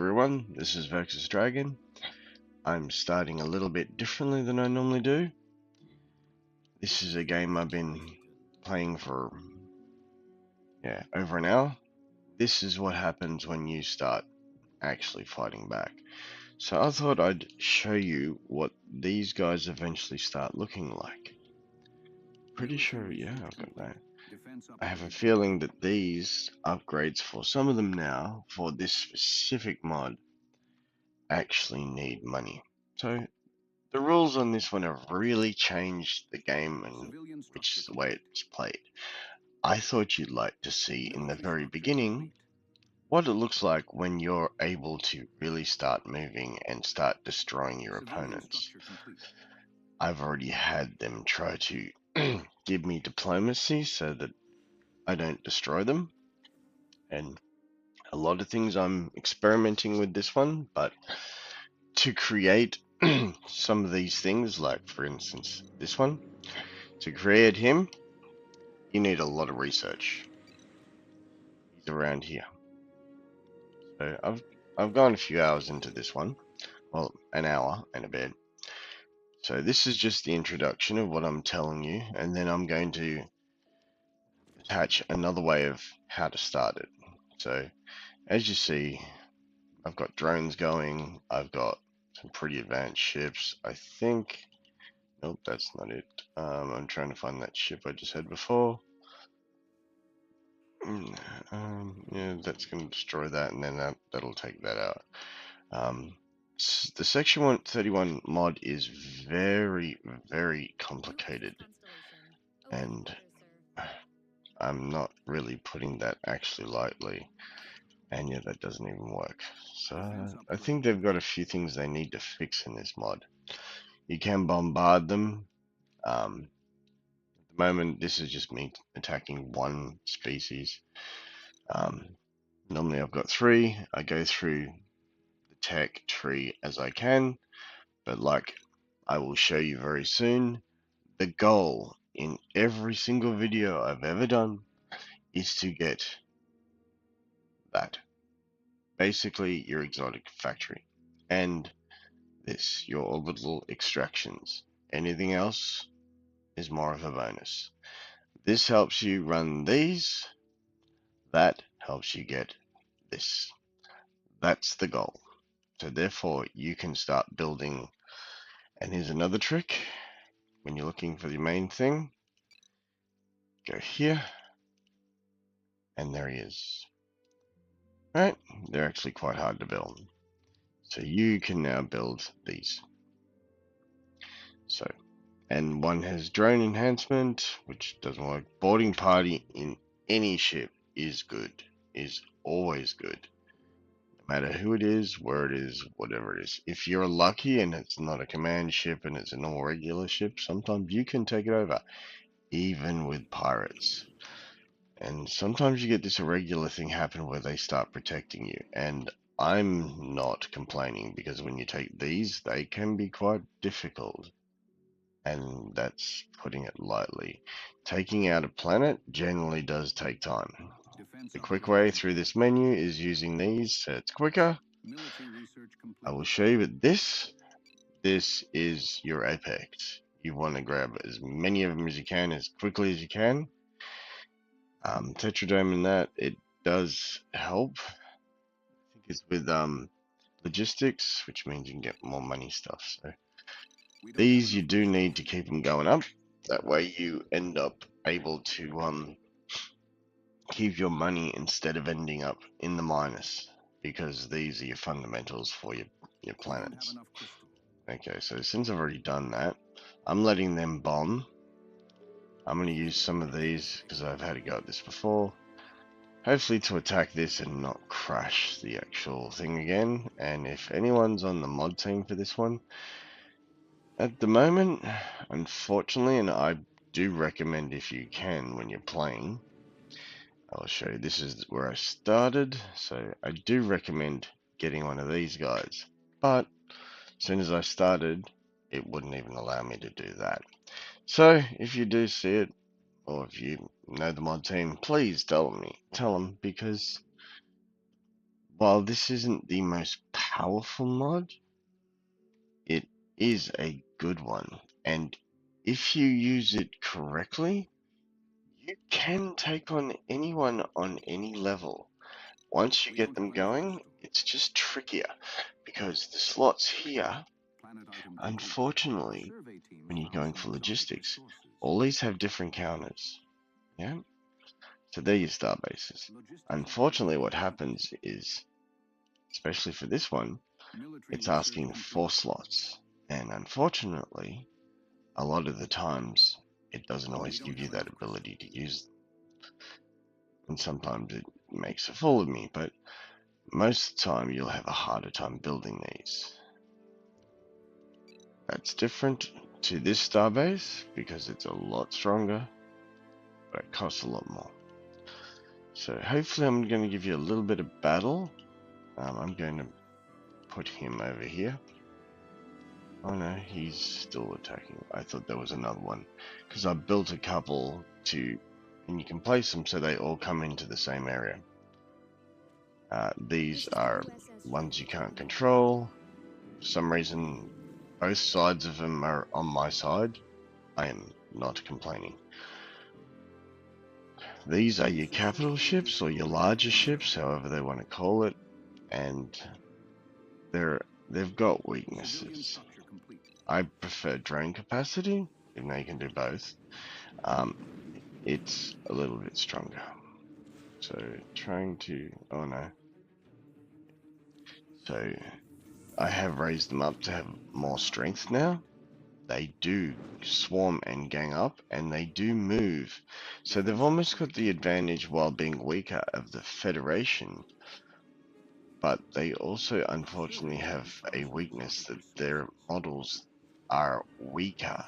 everyone, this is Vexus Dragon. I'm starting a little bit differently than I normally do. This is a game I've been playing for, over an hour. This is what happens when you start actually fighting back. So I thought I'd show you what these guys eventually start looking like. Pretty sure, yeah, I've got that. I have a feeling that these upgrades for some of them now, for this specific mod, actually need money. So the rules on this one have really changed the game, and which is the way it's played. I thought you'd like to see in the very beginning what it looks like when you're able to really start moving and start destroying your opponents. I've already had them try to give me diplomacy so that I don't destroy them, and a lot of things I'm experimenting with this one, but to create some of these things, like for instance this one, to create him, you need a lot of research. He's around here. So I've gone a few hours into this one. Well, an hour and a bit. So this is just the introduction of what I'm telling you, and then I'm going to attach another way of how to start it. So as you see, I've got drones going, I've got some pretty advanced ships. I think, nope, that's not it. I'm trying to find that ship I just had before. Yeah, that's going to destroy that, and then that'll take that out. The Section 131 mod is very, very complicated, and I'm not really putting that actually lightly, and yeah, that doesn't even work. So I think they've got a few things they need to fix in this mod. You can bombard them. At the moment, this is just me attacking one species. Normally I've got 3. I go through the tech tree as I can, but like I will show you very soon, the goal in every single video I've ever done is to get that. Basically your exotic factory and this, your orbital extractions. Anything else is more of a bonus. This helps you run these, that helps you get this. That's the goal. So therefore you can start building. And here's another trick. When you're looking for the main thing, go here, and there he is. Right? They're actually quite hard to build. So you can now build these. So, and one has drone enhancement, which doesn't work. Boarding party in any ship is good, is always good. No matter who it is, where it is, whatever it is. If you're lucky and it's not a command ship and it's a normal regular ship, sometimes you can take it over, even with pirates. And sometimes you get this irregular thing happen where they start protecting you. And I'm not complaining, because when you take these, they can be quite difficult. And that's putting it lightly. Taking out a planet generally does take time. The quick way through this menu is using these, so it's quicker. I will show you, but this is your apex. You want to grab as many of them as you can, as quickly as you can. Tetradome in that, it does help. I think it's with logistics, which means you can get more money stuff. So these you do need to keep them going up. That way you end up able to keep your money instead of ending up in the minus, because these are your fundamentals for your planets. Okay, so since I've already done that, I'm letting them bomb. I'm going to use some of these because I've had a go at this before. Hopefully to attack this and not crash the actual thing again. And if anyone's on the mod team for this one, at the moment, unfortunately, and I do recommend if you can when you're playing, I'll show you, this is where I started, so I do recommend getting one of these guys. But as soon as I started, it wouldn't even allow me to do that. So if you do see it, or if you know the mod team, please tell them, because while this isn't the most powerful mod, it is a good one. And if you use it correctly, you can take on anyone on any level. Once you get them going, it's just trickier because the slots here, unfortunately, when you're going for logistics, all these have different counters. Yeah, so they're your star bases. Unfortunately, what happens is, especially for this one, it's asking 4 slots, and unfortunately, a lot of the times it doesn't always give you that ability to use them. And sometimes it makes a fool of me, but most of the time you'll have a harder time building these. That's different to this starbase because it's a lot stronger, but it costs a lot more. So hopefully I'm going to give you a little bit of battle. I'm going to put him over here. Oh no, he's still attacking. I thought there was another one because I built a couple to, and you can place them so they all come into the same area. These are ones you can't control. For some reason, both sides of them are on my side. I am not complaining. These are your capital ships or your larger ships, however they want to call it, and they've got weaknesses. I prefer drone capacity, even though you can do both. It's a little bit stronger. So trying to, oh no. So I have raised them up to have more strength now. They do swarm and gang up, and they do move. So they've almost got the advantage while being weaker of the Federation. But they also unfortunately have a weakness that their models are weaker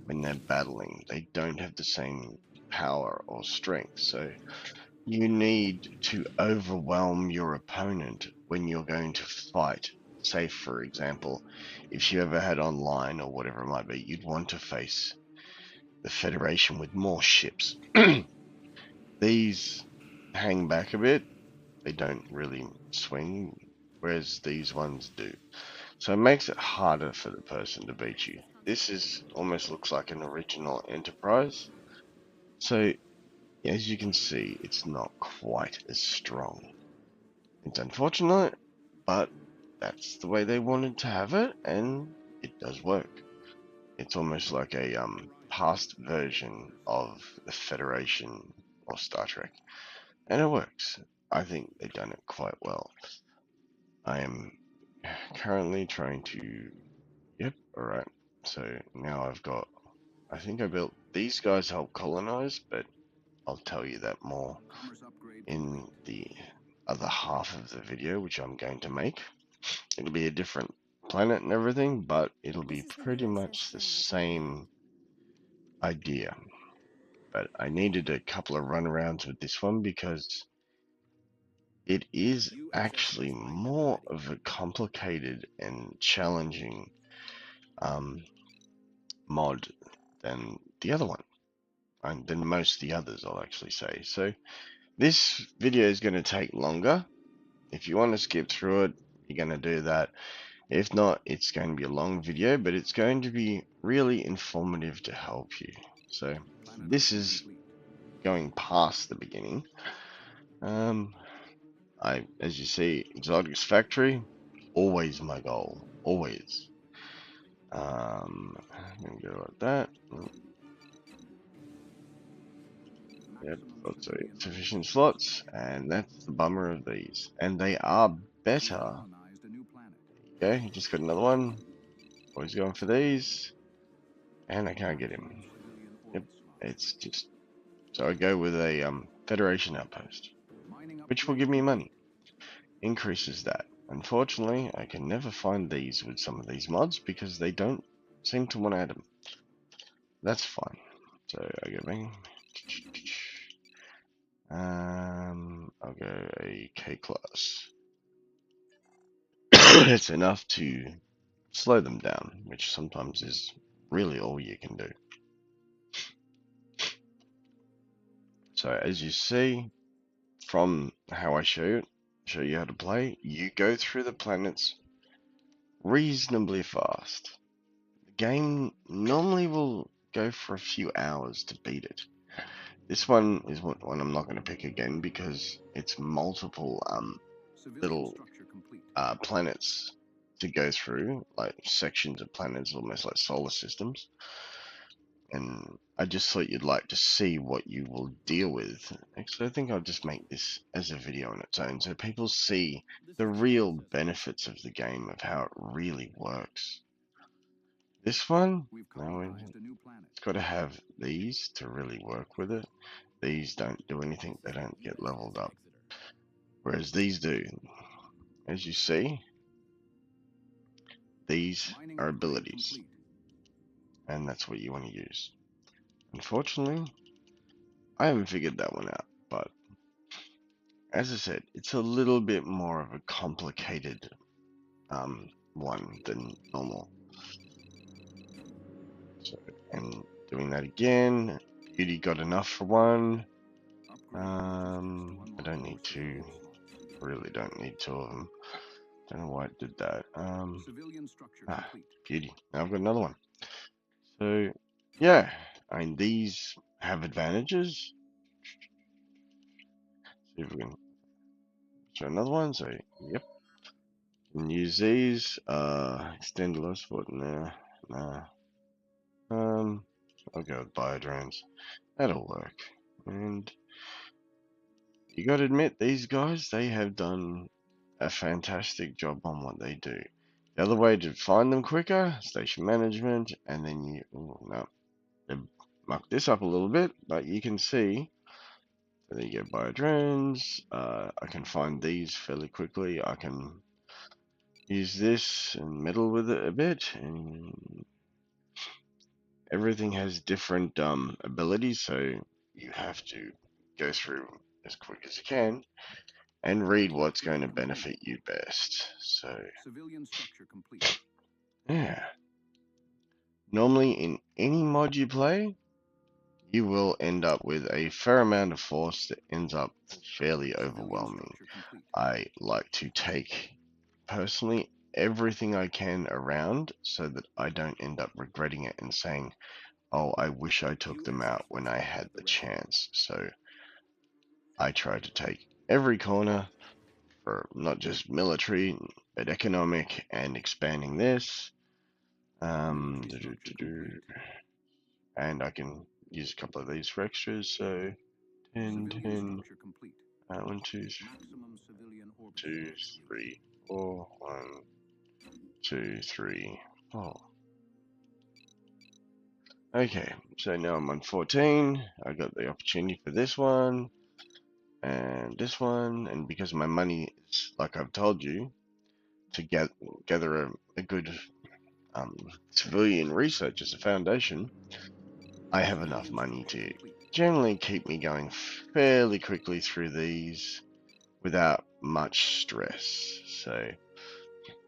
when they're battling. They don't have the same power or strength. So you need to overwhelm your opponent when you're going to fight. Say, for example, if you ever had online or whatever it might be, you'd want to face the Federation with more ships. These hang back a bit. They don't really swing, whereas these ones do. So it makes it harder for the person to beat you. This is almost looks like an original Enterprise. So as you can see, it's not quite as strong. It's unfortunate, but that's the way they wanted to have it, and it does work. It's almost like a past version of the Federation or Star Trek, and it works. I think they've done it quite well. I am currently trying to, yep, alright, so now I've got, I think I built, these guys help colonize, but I'll tell you that more in the other half of the video, which I'm going to make. It'll be a different planet and everything, but it'll be pretty much the same idea. But I needed a couple of runarounds with this one because it is actually more of a complicated and challenging mod than the other one, and than most of the others, I'll actually say. So this video is going to take longer. If you want to skip through it, you're going to do that. If not, it's going to be a long video, but it's going to be really informative to help you. So this is going past the beginning. As you see, Exotics Factory, always my goal, always. I'm gonna go like that. Yep, got sufficient slots, and that's the bummer of these. And they are better. Okay, he just got another one. Always going for these, and I can't get him. Yep, it's just so I go with a Federation outpost, which will give me money. Increases that. Unfortunately, I can never find these with some of these mods because they don't seem to want to add them. That's fine. So I go bang. I'll go a K class. It's enough to slow them down, which sometimes is really all you can do. So as you see from how I show it, show you how to play. You go through the planets reasonably fast. The game normally will go for a few hours to beat it. This one is one I'm not going to pick again because it's multiple little planets to go through, like sections of planets, almost like solar systems. And I just thought you'd like to see what you will deal with. Actually, I think I'll just make this as a video on its own so people see the real benefits of the game, of how it really works. This one, no, it's got to have these to really work with it. These don't do anything, they don't get leveled up. Whereas these do. As you see, these are abilities. And that's what you want to use. Unfortunately, I haven't figured that one out, but as I said, it's a little bit more of a complicated one than normal. So, and doing that again, beauty got enough for one. I don't need two. Really don't need two of them. Don't know why it did that. Beauty. Now I've got another one. So, yeah, I mean, these have advantages. See if we can show another one. So, yep. Can use these. Extend lost button there. Nah. I'll go with biodrones. That'll work. And you gotta admit, these guys, they have done a fantastic job on what they do. The other way to find them quicker, station management, and then you, oh no, they mucked this up a little bit, but you can see, so there you go, biodrones, I can find these fairly quickly, I can use this and meddle with it a bit, and everything has different abilities, so you have to go through as quick as you can and read what's going to benefit you best. So, yeah. Normally, in any mod you play, you will end up with a fair amount of force that ends up fairly overwhelming. I like to take, personally, everything I can around so that I don't end up regretting it and saying, oh, I wish I took them out when I had the chance. So I try to take every corner for not just military, but economic and expanding this. And I can use a couple of these for extras. So 10, 10, 1, 2, 2, 3, 4, 1, 2, 3, 4. Okay, so now I'm on 14. I got the opportunity for this one and this one, and because my money is, like I've told you, to gather a good civilian research as a foundation, I have enough money to generally keep me going fairly quickly through these without much stress. So it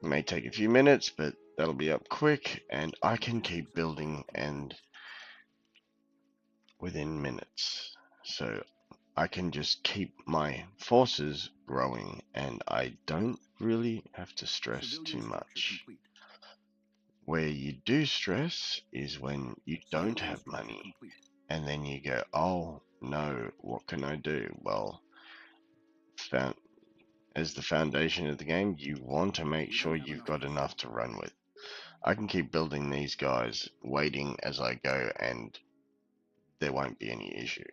may take a few minutes, but that'll be up quick, and I can keep building and within minutes. So I can just keep my forces growing, and I don't really have to stress too much. Where you do stress is when you don't have money, and then you go, oh no, what can I do? Well, as the foundation of the game, you want to make sure you've got enough to run with. I can keep building these guys, waiting as I go, and there won't be any issue.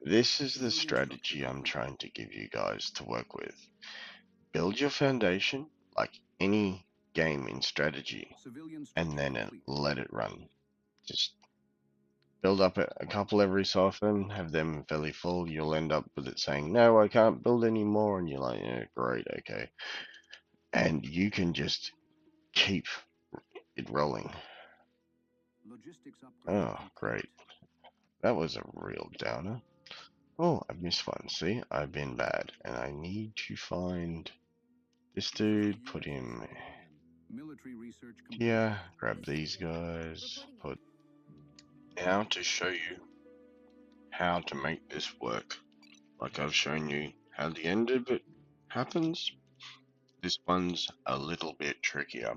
This is the strategy I'm trying to give you guys to work with. Build your foundation like any game in strategy, and then let it run. Just build up a couple every so often, have them fairly full. You'll end up with it saying, no, I can't build any more, and you're like, yeah, great, okay. And you can just keep it rolling. Oh, great. That was a real downer. Oh, I missed one. See, I've been bad, and I need to find this dude, put him here, grab these guys, put... Now to show you how to make this work. Like I've shown you how the end of it, happens. This one's a little bit trickier.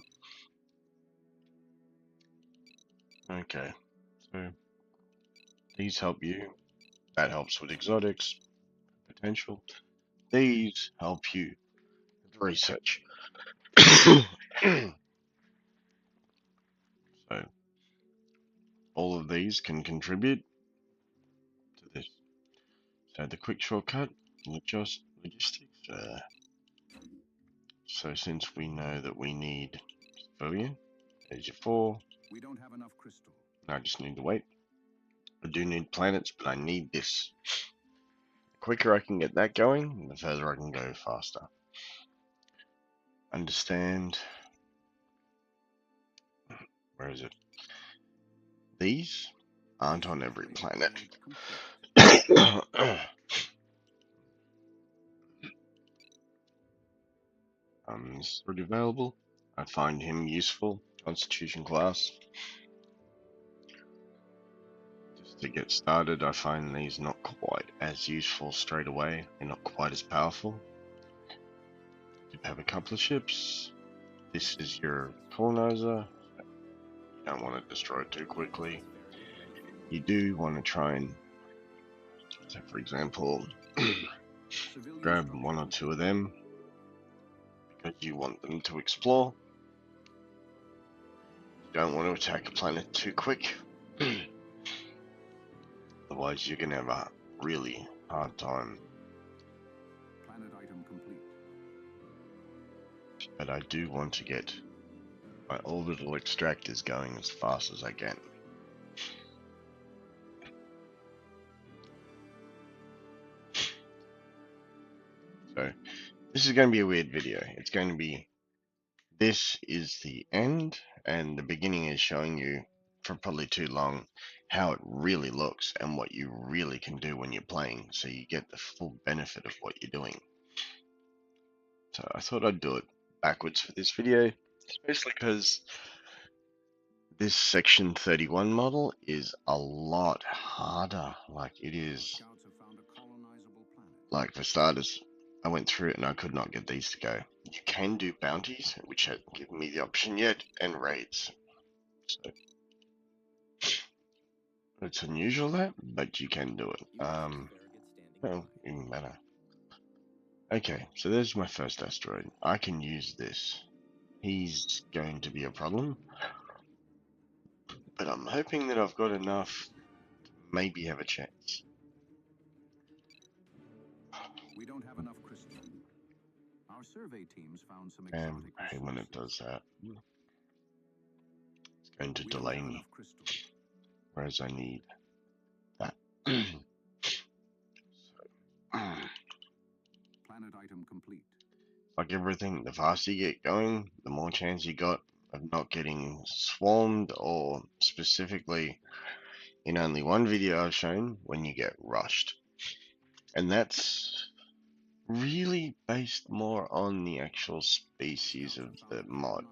Okay, so these help you. That helps with exotics, potential. These help you with research. So all of these can contribute to this. So the quick shortcut, logistics. So since we know that we need civilian, there's your 4. We don't have enough crystal. I just need to wait. I do need planets, but I need this. The quicker I can get that going, the further I can go faster. Understand. Where is it? These aren't on every planet. This is already available. I find him useful. Constitution class. Just to get started, I find these not quite as useful straight away. They're not quite as powerful. You have a couple of ships. This is your colonizer. You don't want to destroy it too quickly. You do want to try and, so for example, grab 1 or 2 of them because you want them to explore. You don't want to attack a planet too quick. Otherwise, you're going to have a really hard time. Planet item complete. But I do want to get my orbital extractors going as fast as I can. So, this is going to be a weird video. It's going to be, this is the end, and the beginning is showing you, for probably too long, how it really looks and what you really can do when you're playing, so you get the full benefit of what you're doing. So I thought I'd do it backwards for this video, especially because this section 31 model is a lot harder. Like, it is, like, for starters, I went through it and I could not get these to go. You can do bounties, which hasn't given me the option yet, and raids. So it's unusual that, but you can do it. Well, even better. Okay, so there's my first asteroid. I can use this. He's going to be a problem, but I'm hoping that I've got enough to maybe have a chance. We don't have enough crystal. Our survey teams found some And exotic hey, when it does that, it's going to We delay don't have me, enough crystal. whereas I need that. Planet item complete. Like everything, the faster you get going, the more chance you got of not getting swarmed, or specifically in only one video I've shown, when you get rushed. And that's really based more on the actual species of the mod.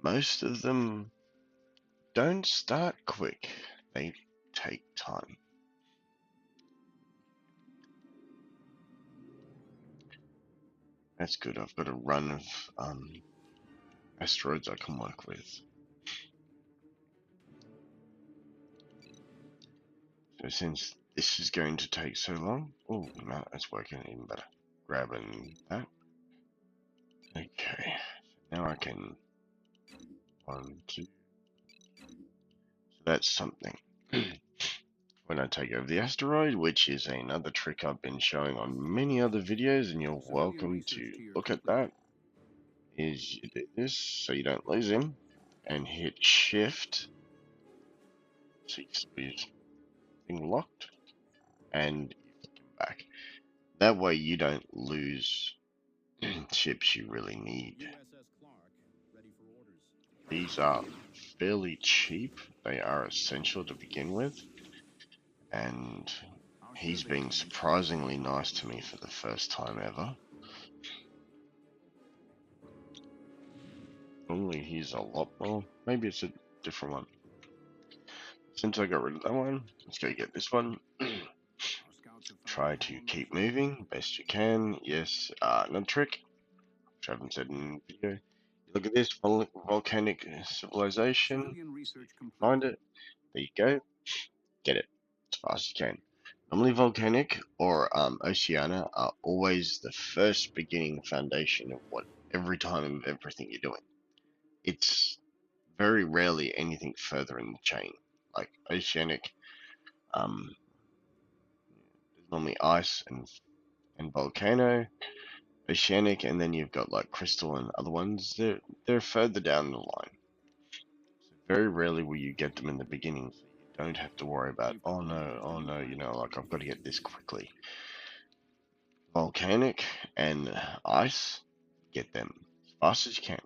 Most of them don't start quick, they take time. That's good, I've got a run of asteroids I can work with. So since this is going to take so long, oh no, that's working even better. Grabbing that. Okay, now I can 1, 2. So that's something. When I take over the asteroid, which is another trick I've been showing on many other videos, and you're welcome to look at that, is you do this so you don't lose him, and hit shift, so he's being locked, and you flick him back. That way you don't lose ships you really need. These are fairly cheap, they are essential to begin with, and he's been surprisingly nice to me for the first time ever. Normally he's a lot more, maybe it's a different one. Since I got rid of that one, let's go get this one. try to keep moving best you can. Yes, another trick, which I haven't said in the video. Look at this volcanic civilization. Civilian research complete. Find it. There you go. Get it as fast as you can. Normally, volcanic or Oceania are always the first beginning foundation of what every time of everything you're doing. It's very rarely anything further in the chain. Like Oceanic, there's normally ice and volcano, Oceanic, and then you've got like crystal and other ones. They're further down the line. So very rarely will you get them in the beginning. So you don't have to worry about oh no, you know, like I've got to get this quickly. Volcanic and ice, get them as fast as you can.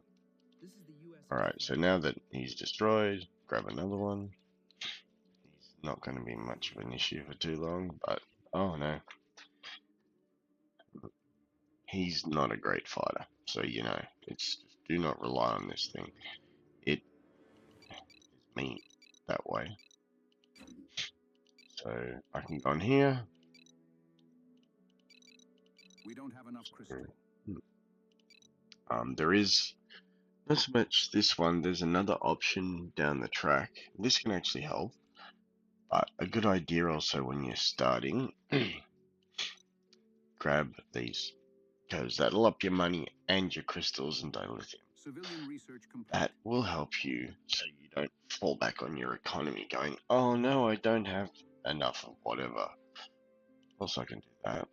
Alright, so now that he's destroyed, grab another one. He's not going to be much of an issue for too long, but oh no. He's not a great fighter, so you know, it's just do not rely on this thing. It is mean that way. So I can go in here. We don't have enough crystal. There is not so much this one. There's another option down the track. This can actually help. But a good idea also when you're starting, grab these, because that'll up your money and your crystals and dilithium. Civilian research complete. That will help you so you don't fall back on your economy going, oh no, I don't have enough of whatever. Also, I can do that.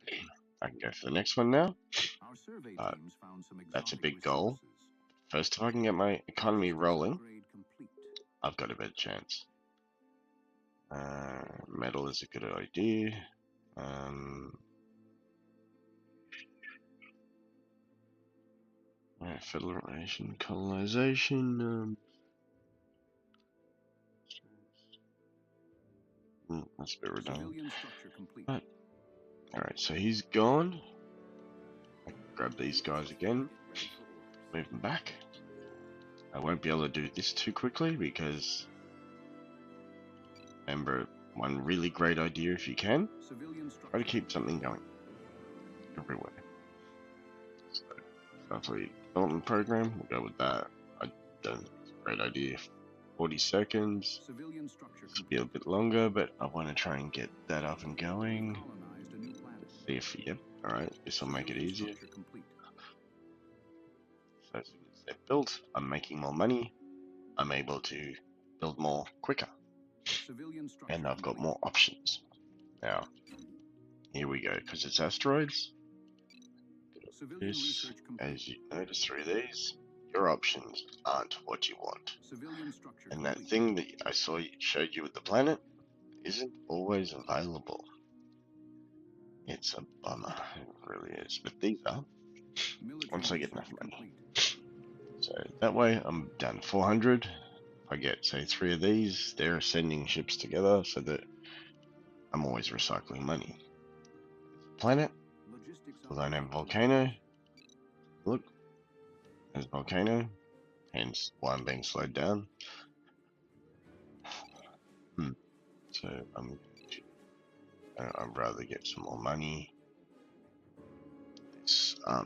So I can go for the next one now. Our survey teams found some That's a exotic big goal. resources. First, if I can get my economy rolling, Upgrade complete. I've got a better chance. Metal is a good idea. Federation, colonization. That's a bit redundant. Civilian structure complete. But, alright, so he's gone. I can grab these guys again. Move them back. I won't be able to do this too quickly because remember one really great idea if you can, Civilian try to structure. keep something going everywhere. So hopefully development program, we'll go with that. I don't think it's a great idea. 40 seconds. Civilian structure This will be a bit longer, but I want to try and get that up and going. colonized a new planet. Let's see if, yep, alright, this will make it Civilian easier. structure complete. So as soon as they're built, I'm making more money. I'm able to build more quicker. Civilian structure And I've got complete. more options. Now, here we go, because it's asteroids. Civilian This, research complete. as you notice through these, your options aren't what you want. Civilian structure And that complete. thing that I showed you with the planet isn't always available. It's a bummer, it really is. But these are, Military once I get research enough money. complete. So that way I'm down 400. If I get, say, 3 of these, they're sending ships together so that I'm always recycling money. Planet, Logistics although I upgrade have volcano. Look, there's volcano, hence why I'm being slowed down. So I'd rather get some more money. This, I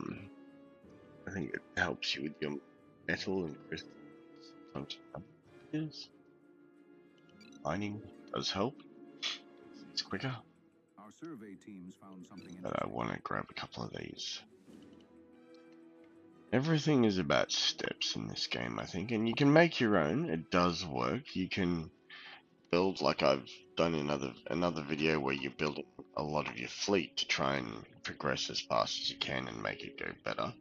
think it helps you with your metal and crystal. Sometimes it is. Mining does help. It's quicker, Our survey teams found something but I interesting. want to grab a couple of these. Everything is about steps in this game, I think, and you can make your own. It does work. You can build like I've done in another video where you're building a lot of your fleet to try and progress as fast as you can and make it go better.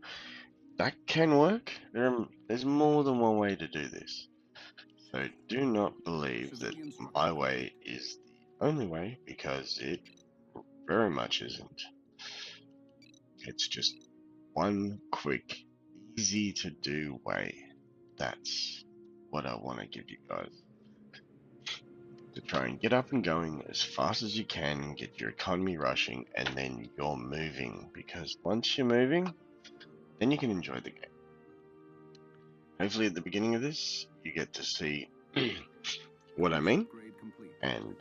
That can work. There's more than one way to do this. So do not believe that my way is the only way, because it very much isn't. It's just one quick, easy to do way. That's what I want to give you guys. To try and get up and going as fast as you can, get your economy rushing, and then you're moving. Because once you're moving, then you can enjoy the game. Hopefully at the beginning of this, you get to see what I mean, Upgrade complete. and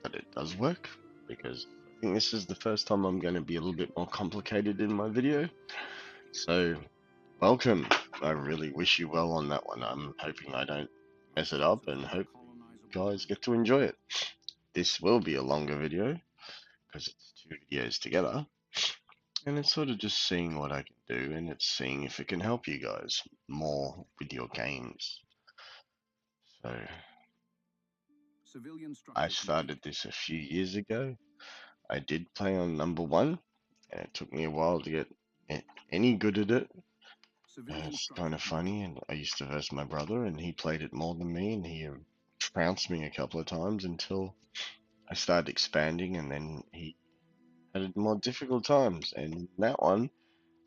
that it does work. because I think this is the first time I'm going to be a little bit more complicated in my video. So, welcome. I really wish you well on that one. I'm hoping I don't mess it up and hope you guys get to enjoy it. This will be a longer video because it's 2 videos together. And it's sort of just seeing what I can do, and it's seeing if it can help you guys more with your games. So, I started this a few years ago. I did play on number 1, and it took me a while to get any good at it. It's kind of funny, and I used to verse my brother, and he played it more than me, and he trounced me a couple of times until I started expanding, and then he had more difficult times. And in that one,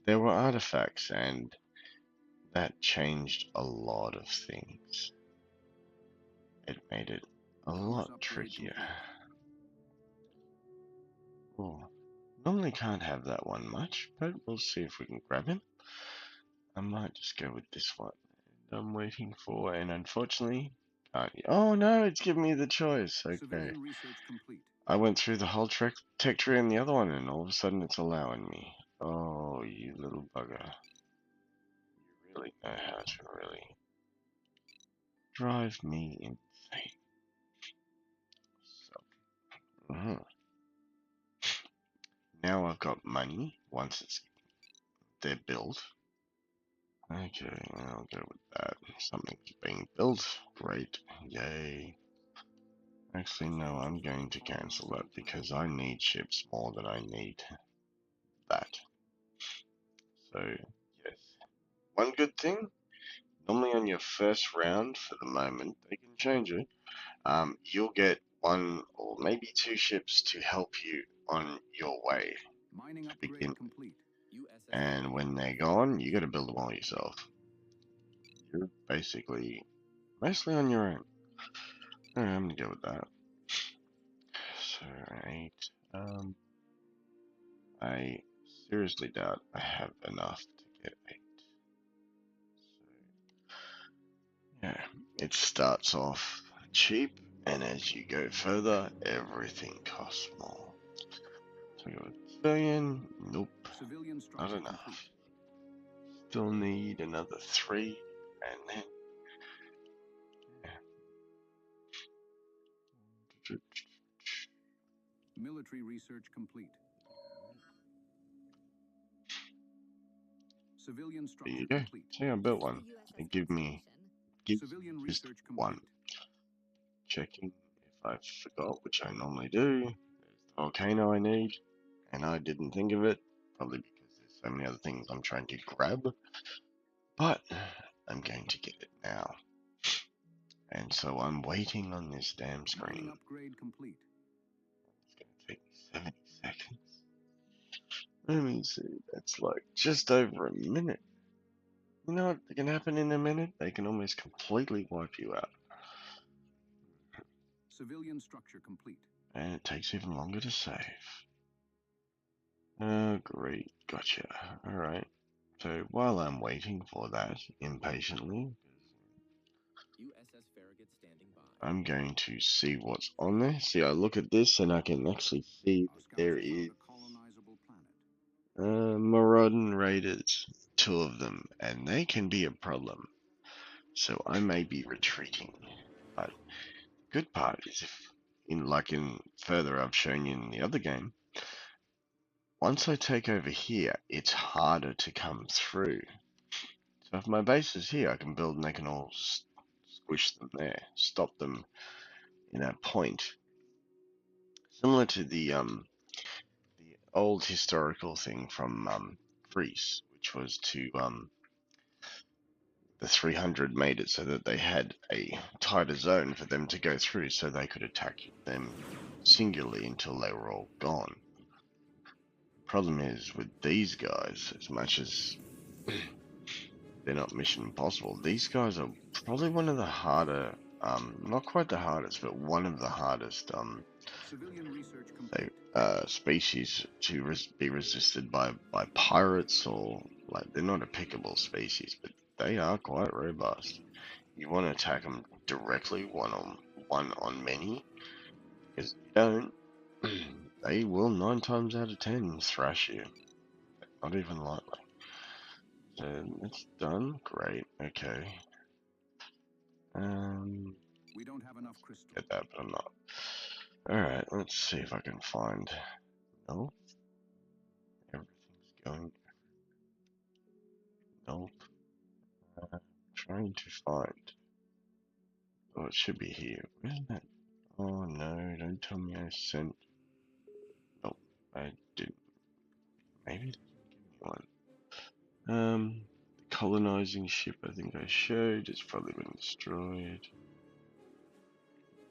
there were artifacts, and that changed a lot of things. It made it a lot trickier. Oh, normally can't have that one much, but we'll see if we can grab him. I might just go with this one. I'm waiting for, and unfortunately, can't. Oh no, it's giving me the choice. Okay. I went through the whole tech tree and the other one, and all of a sudden it's allowing me. Oh, you little bugger. You really know how to really drive me insane. So, now I've got money once they're built. Okay, I'll go with that. Something's being built. Great. Yay. Actually, no, I'm going to cancel that because I need ships more than I need that. So, yes. One good thing, normally on your first round, for the moment, they can change it, you'll get 1 or maybe 2 ships to help you on your way to begin. And when they're gone, you gotta build them all yourself. You're basically mostly on your own. Alright, I'm gonna go with that. So, 8. I seriously doubt I have enough to get 8. So, yeah, it starts off cheap, and as you go further, everything costs more. So I go with civilian, nope, not enough. Still need another 3, and then Military research complete. Civilian there structure you go. complete. See, I built one. It give Civilian just research 1. complete. Checking if I forgot, which I normally do. There's the volcano I need, and I didn't think of it, probably because there's so many other things I'm trying to grab. But I'm going to get it now. And so I'm waiting on this damn screen. Upgrade complete. It's going to take me 70 seconds. Let me see, that's like just over a minute. You know what can happen in a minute? They can almost completely wipe you out. Civilian structure complete. And it takes even longer to save. Oh, great. Gotcha. Alright. So while I'm waiting for that impatiently, I'm going to see what's on there. See, I look at this and I can actually see that there is Marauding Raiders, 2 of them, and they can be a problem. So I may be retreating. But the good part is if, in further I've shown you in the other game, once I take over here, it's harder to come through. So if my base is here, I can build and they can all squish them there, stop them in that point. Similar to the old historical thing from Greece, which was to the 300 made it so that they had a tighter zone for them to go through, so they could attack them singularly until they were all gone. Problem is with these guys, as much as they're not Mission Impossible, these guys are probably one of the harder, not quite the hardest, but one of the hardest species to be resisted by pirates, or like they're not a pickable species, but they are quite robust. You want to attack them directly, one on many, because if you don't, they will 9 times out of 10 thrash you. Not even lightly. So it's done. Great. Okay. We don't have enough crystal. Get that, but I'm not. Alright, let's see if I can find. Nope. Everything's going. Nope. Trying to find. Oh, it should be here. Where's that? Oh no, don't tell me I sent. Nope, I didn't. Maybe it didn't give me one. The colonizing ship I think I showed. It's probably been destroyed.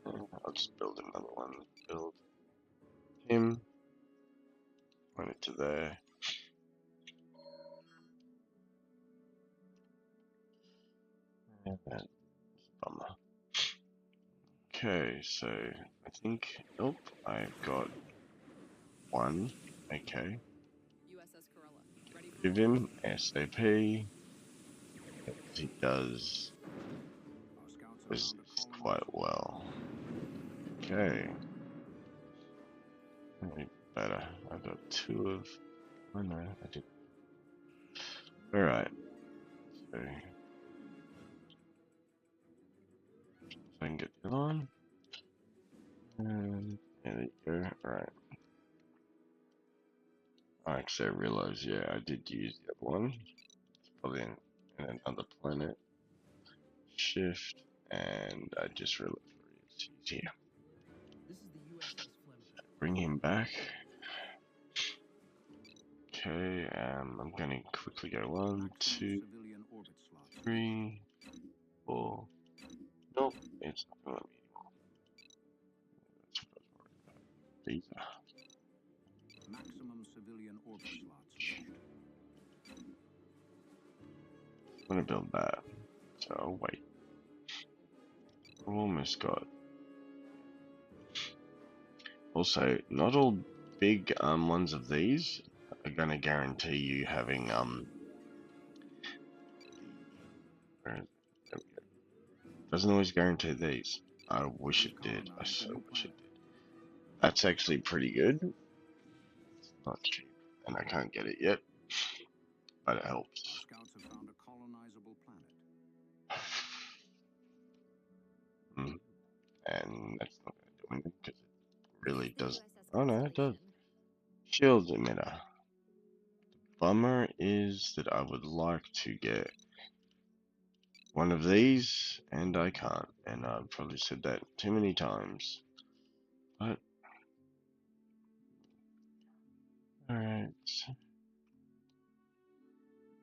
I'll just build another one. Build him. Point it to there. That's a bummer. Okay, so I think. Nope, I've got one. Okay. USS Corella. Ready for Give him SAP. He does Our scouts have resist found a quite colony. well. Okay. Maybe better. I've got 2 of. Oh no, I didn't. Alright. So. If I can get that on. And there you go. Alright. Actually, I realized, yeah, I did use the other one. It's probably in another planet. Shift. And I just realized where he is. He's here. This is the USS Fleming. Bring him back. Okay, I'm gonna quickly go 1, 2, Civilian orbit slot. 3, 4. Nope, it's not gonna let me anymore. That's what I was worried about. These are. Maximum civilian orbit slots. I'm gonna build that. So I'll wait. I've almost got. Also, not all big ones of these are gonna guarantee you having where is it? There we go. Doesn't always guarantee these. I wish it did. I so wish it did. That's actually pretty good. It's not cheap, and I can't get it yet, but it Our helps. scouts have found a colonizable planet. And that's not gonna do anything because it really The does. USS Oh no, it does. Constellation. Shield emitter. Bummer is that I would like to get one of these, and I can't. And I've probably said that too many times. But alright.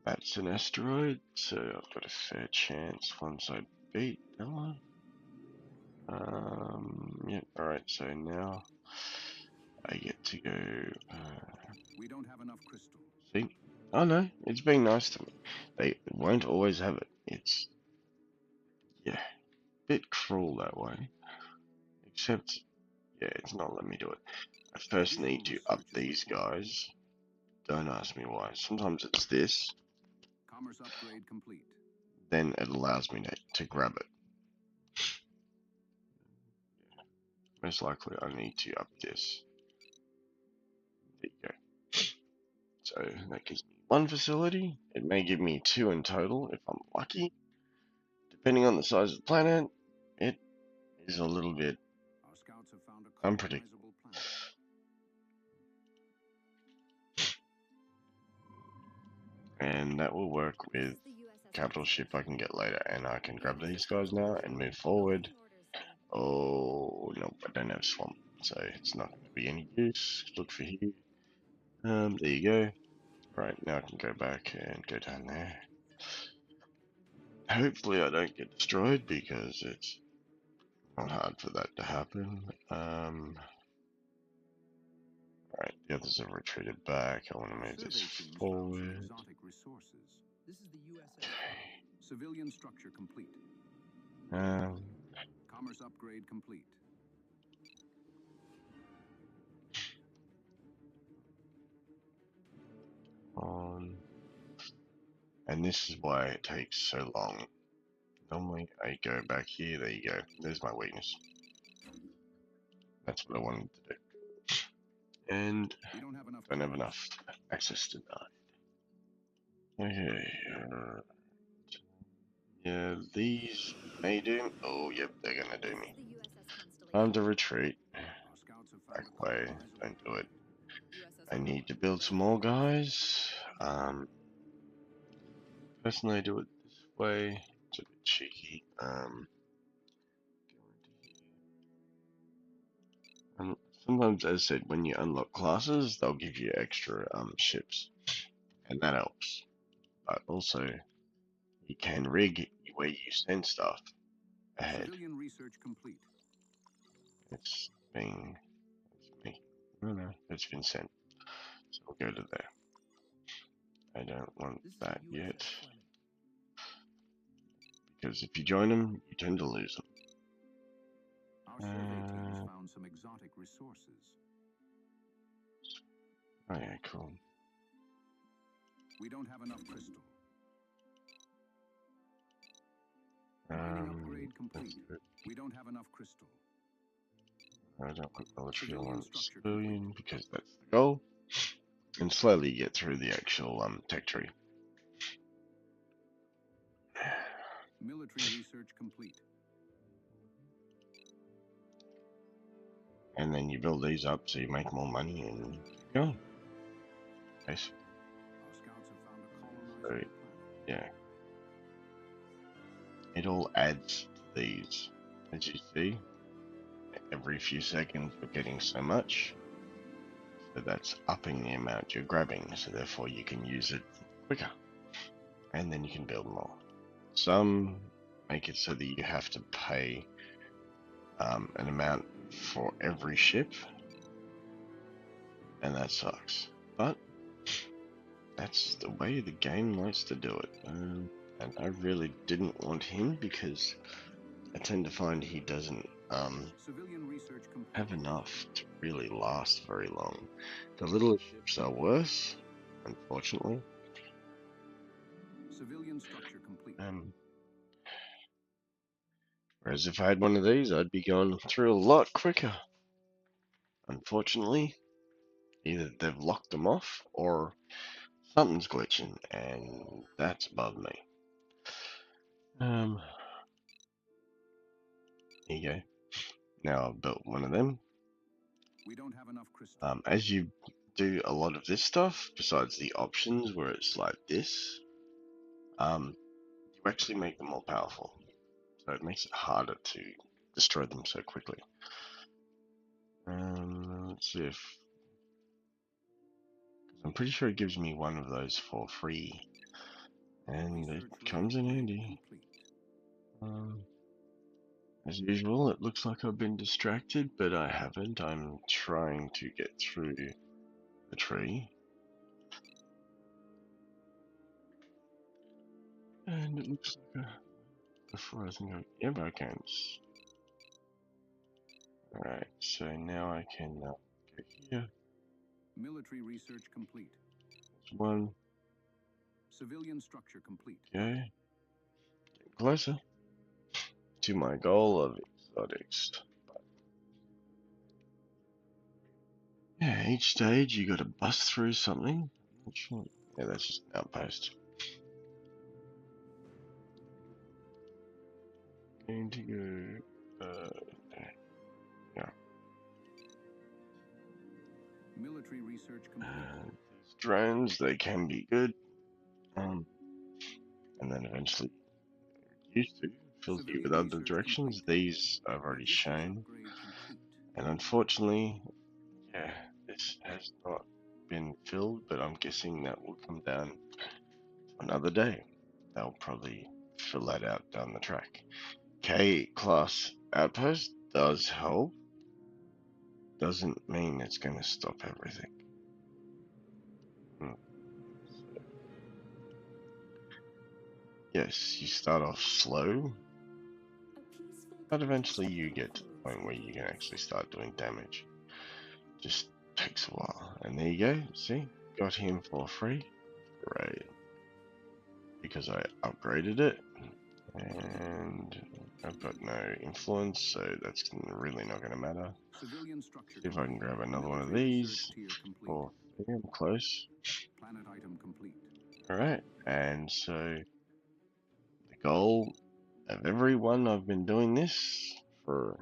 That's an asteroid, so I've got a fair chance once I beat Ella. Yep, alright, so now I get to go. We don't have enough crystal. See? Oh no, it's being nice to me. They won't always have it. It's, yeah, a bit cruel that way. Except, yeah, it's not letting me do it. I first need to up these guys. Don't ask me why. Sometimes it's this, Commerce upgrade complete. then it allows me to grab it. Most likely I need to up this. There you go. So that gives me 1 facility. It may give me 2 in total if I'm lucky. Depending on the size of the planet, it is a little bit Our scouts have found a unpredictable. colonizable planet. And that will work This with is the USS capital ship I can get later. And I can grab USS these guys now and move forward. Awaiting orders, sir. Oh, no, I don't have swamp. So it's not going to be any use. Look for here. There you go. Right, now I can go back and go down there. Hopefully I don't get destroyed because it's not hard for that to happen. Alright, the others have retreated back. I want to move this forward. Exotic resources. This is the USS Okay. Civilian structure complete. Um, Commerce upgrade complete. on. And this is why it takes so long. Normally I go back here. There you go. There's my weakness. That's what I wanted to do. and We don't have enough. don't have enough access to that. Okay. Yeah, these may do. Oh, yep, they're gonna do me. Time to retreat. Our scouts have found Back a way. colonizer. Don't do it. USS I need to Corolla, build ready some for more deployment. guys. Personally, I do it this way. It's a bit cheeky. And sometimes, as I said, when you unlock classes, they'll give you extra ships, and that helps. But also, you can rig where you send stuff ahead. Civilian research complete. It's being, it's me. No, it's been sent. So we'll go to there. I don't want This is that the USS yet, Fleming. because if you join them, you tend to lose them. Our survey teams found some exotic resources. Oh yeah, cool. We don't have enough crystal. Mining upgrade That's complete. good. We don't have enough crystal. I don't want military, I Civilian want structure civilian, because that's the goal. And slowly get through the actual tech tree. Military research complete. And then you build these up so you make more money and keep going. Nice. Our scouts have found a colonizer Right. planet. Yeah. It all adds to these. As you see, every few seconds we're getting so much. So that's upping the amount you're grabbing, so therefore you can use it quicker. And then you can build more. Some make it so that you have to pay an amount for every ship, and that sucks. But that's the way the game likes to do it. And I really didn't want him because I tend to find he doesn't Civilian research complete. have enough to really last very long. The little ships are worse, unfortunately. Civilian structure complete. Whereas if I had one of these, I'd be going through a lot quicker. Unfortunately, either they've locked them off or something's glitching, and that's above me. There you go. Now I've built one of them. We don't have enough crystal. As you do a lot of this stuff, besides the options where it's like this, you actually make them more powerful. So it makes it harder to destroy them so quickly. Let's see if... I'm pretty sure it gives me one of those for free. And it comes in handy. As usual, it looks like I've been distracted, but I haven't. I'm trying to get through the tree. And it looks like before I think yep, I can. Alright, so now I can go here. Military research complete. There's one. Civilian structure complete. Okay. Getting closer to my goal of exotics. Yeah, each stage you gotta bust through something. Not sure. Yeah, that's just an outpost. Going to go yeah. Military research complete. These drones, they can be good. And then eventually used to fills you with other directions. These I've already shown. And unfortunately, yeah, this has not been filled, but I'm guessing that will come down another day. They'll probably fill that out down the track. K class outpost does help. Doesn't mean it's going to stop everything. Yes, you start off slow, but eventually you get to the point where you can actually start doing damage. Just takes a while. And there you go, see? Got him for free. Great. Because I upgraded it. And I've got no influence, so that's really not going to matter. Civilian structure See if I can grab another one of Military these. research tier complete. Or yeah, I'm close. Planet item complete. Alright, and so the goal of everyone I've been doing this for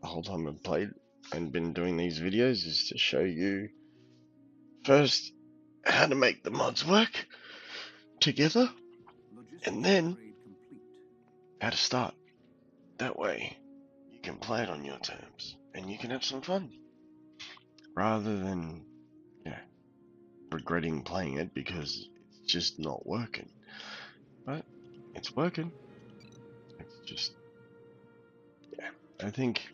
the whole time I've played and been doing these videos is to show you first how to make the mods work together and then Upgrade complete. how to start. That way you can play it on your terms and you can have some fun rather than regretting playing it because it's just not working. But it's working. It's just I think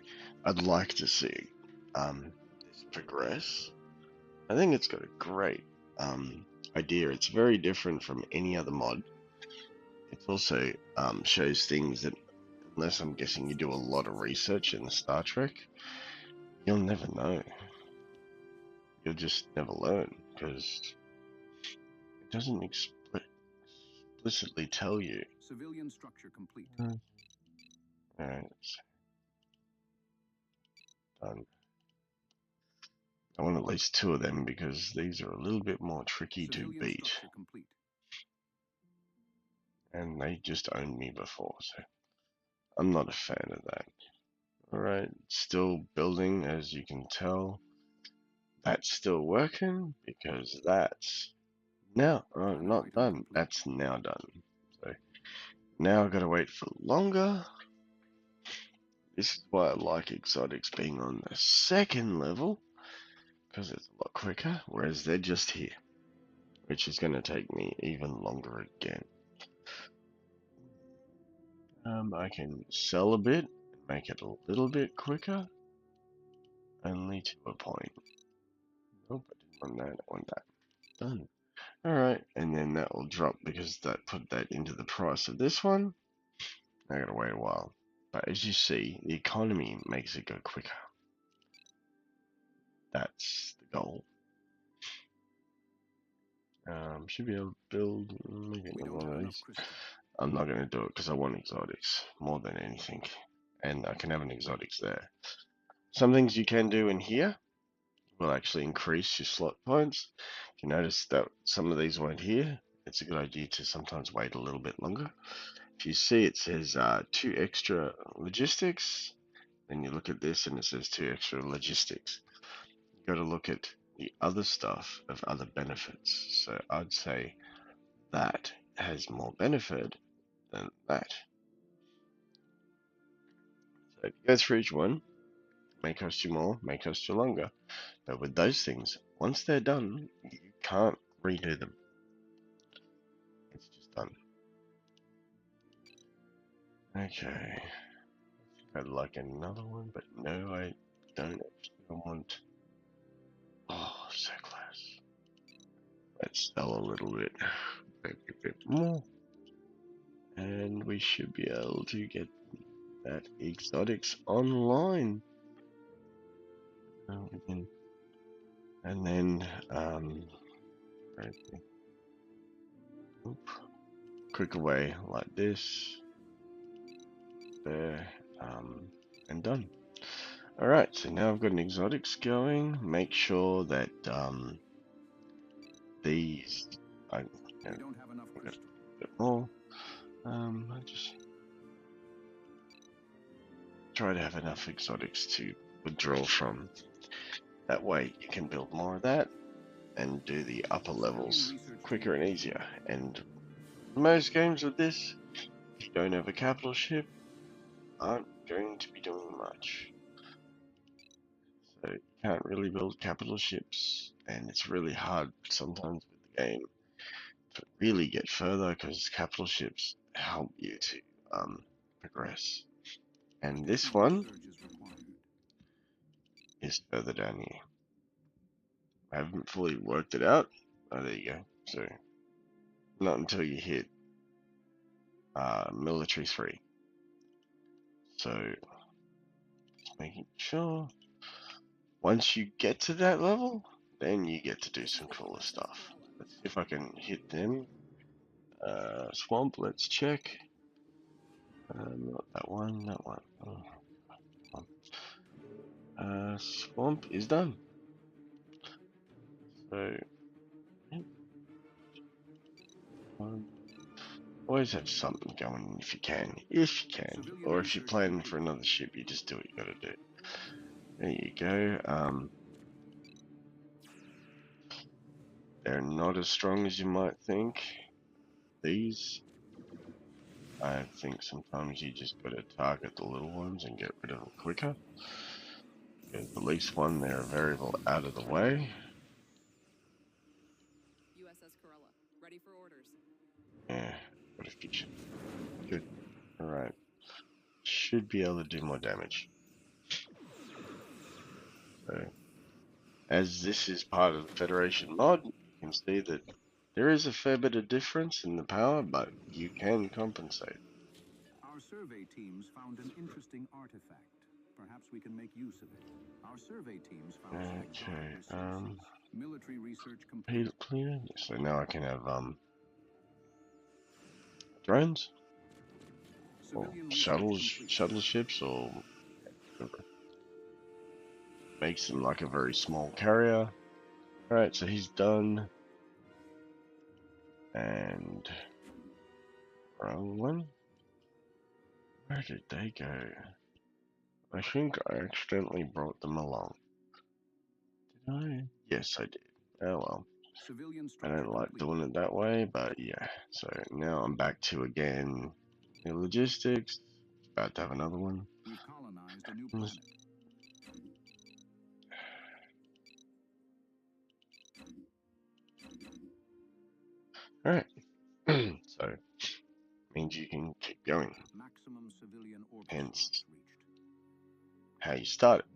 I'd like to see this progress. I think it's got a great idea. It's very different from any other mod. It also shows things that, unless I'm guessing you do a lot of research in the Star Trek, you'll never know. You'll just never learn because it doesn't explicitly tell you. Civilian structure complete. Alright, it's done. I want at least 2 of them because these are a little bit more tricky to Civilian beat. structure complete. And they just owned me before, so I'm not a fan of that. Alright, still building as you can tell. That's still working because that's now not done. That's now done. So now I've got to wait for longer. This is why I like exotics being on the 2nd level because it's a lot quicker, whereas they're just here, which is going to take me even longer again. I can sell a bit, make it a little bit quicker, only to a point. Nope, I didn't want that, I want that. Done. Alright, and then that will drop because that put that into the price of this one. I gotta wait a while. But as you see, the economy makes it go quicker. That's the goal. Should be able to build maybe We another don't one have of enough these. crystal. I'm not gonna do it because I want exotics more than anything. And I can have an exotics there. Some things you can do in here will actually increase your slot points. If you notice that some of these weren't here, it's a good idea to sometimes wait a little bit longer. If you see it says 2 extra logistics, then you look at this and it says 2 extra logistics. You got to look at the other stuff of other benefits. So I'd say that has more benefit than that. So if you go through each one, may cost you more, may cost you longer. But with those things, once they're done, you can't redo them. It's just done. Okay. I'd like another one, but no, I don't actually want. Oh, so close. Let's sell a little bit, maybe a bit more, and we should be able to get that exotics online. We can, and then click away like this, there, and done. Alright, so now I've got an exotics going. Make sure that these I We don't have enough crystal. a bit more. I just try to have enough exotics to withdraw from. That way you can build more of that and do the upper levels quicker and easier. And most games with this, if you don't have a capital ship, aren't going to be doing much. So you can't really build capital ships, and it's really hard sometimes with the game to really get further because capital ships help you to progress. And this one is further down here. I haven't fully worked it out. Oh, there you go. So not until you hit military 3. So just making sure once you get to that level, then you get to do some cooler stuff. Let's see if I can hit them. Swamp, let's check. Not that one, that one. Swamp is done. So, always have something going if you can. If you can. Or if you're planning for another ship, you just do what you gotta do. There you go. They're not as strong as you might think. These, I think sometimes you just gotta target the little ones and get rid of them quicker. Because at least one, they're a variable out of the way. USS Corolla, ready for orders. Yeah, what a fiction. Good. Alright. Should be able to do more damage. So, as this is part of the Federation mod, you can see that there is a fair bit of difference in the power, but you can compensate. Our survey teams found an interesting artifact. Perhaps we can make use of it. Our survey teams found some Okay, exotic resources. Military research complete. Heat clear. So now I can have drones or Civilian research complete. shuttle ships or whatever. Makes them like a very small carrier. Alright, so he's done. And wrong one. Where did they go? I think I accidentally brought them along. Did I? Yes, I did. Oh well. Civilian I structure don't like complete. doing it that way, but yeah. So now I'm back to again the logistics. About to have another one. We've colonized a new planet. Alright. So means you can keep going. Maximum civilian orbit Hence slots reached. how you start it.